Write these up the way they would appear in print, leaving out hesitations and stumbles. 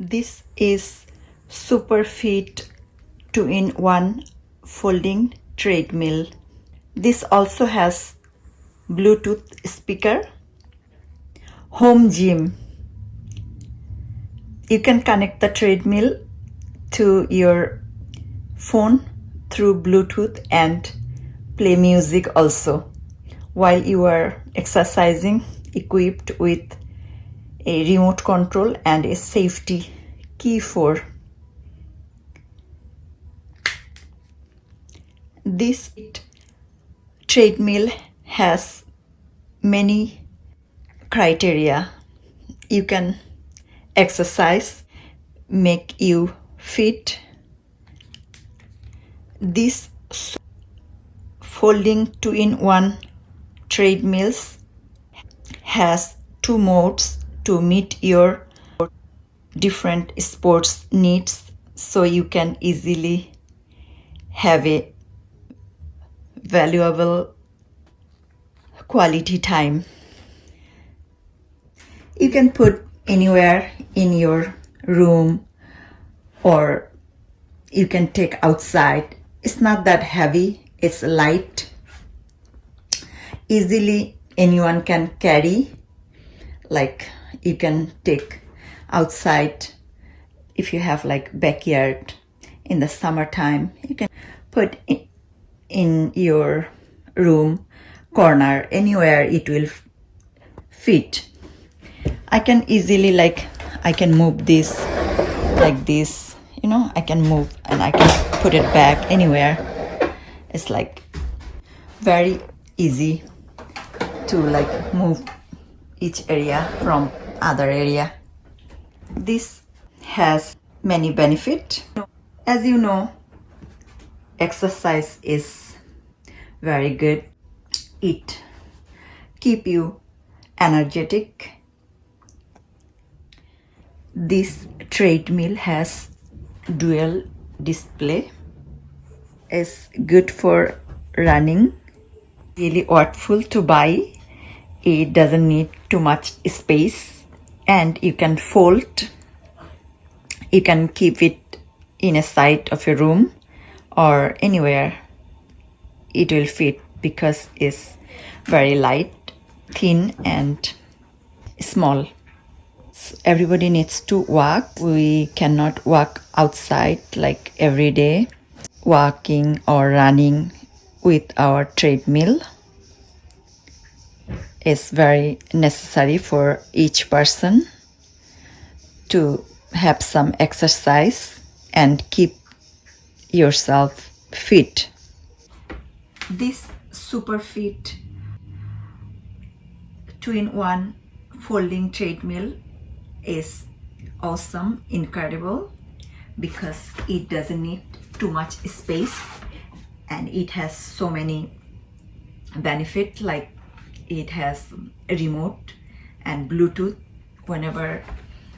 This is Superfit 2-in-1 folding treadmill. This also has Bluetooth speaker, home gym. You can connect the treadmill to your phone through Bluetooth and play music also while you are exercising, equipped with a remote control and a safety key for. This treadmill has many criteria. You can exercise, make you fit. This folding 2-in-1 treadmills has 2 modes to meet your different sports needs, so you can easily have a valuable quality time. You can put anywhere in your room, or you can take outside. It's not that heavy, it's light, easily anyone can carry. Like, you can take outside if you have like backyard in the summertime. You can put in your room corner, anywhere it will fit. I can easily, like, I can move this like this, you know, I can move and I can put it back anywhere. It's like very easy to like move each area from other area. This has many benefits. As you know, exercise is very good. It keep you energetic. This treadmill has dual display. It's good for running. Really worthwhile to buy. It doesn't need too much space, and you can fold. You can keep it in a side of your room or anywhere. It will fit because it's very light, thin and small. So everybody needs to walk. We cannot walk outside like every day, walking or running with our treadmill is very necessary for each person to have some exercise and keep yourself fit. This Superfit 2-in-1 folding treadmill is awesome, incredible, because it doesn't need too much space and it has so many benefits, like it has a remote and Bluetooth. Whenever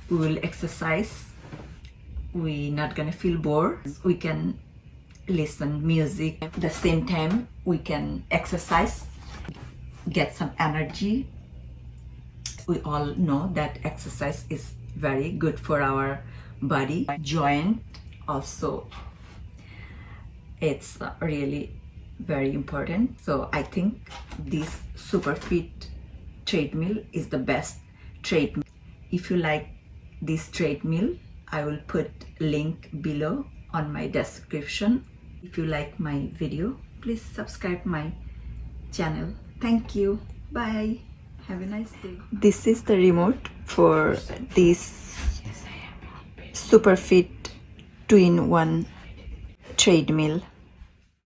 we will exercise, we're not gonna feel bored. We can listen music at the same time. We can exercise, get some energy. We all know that exercise is very good for our body, joint also. It's really very important. So I think this Superfit treadmill is the best treadmill. If you like this treadmill, I will put link below on my description. If you like my video, please subscribe my channel. Thank you. Bye. Have a nice day. This is the remote for this Superfit 2-in-1 treadmill.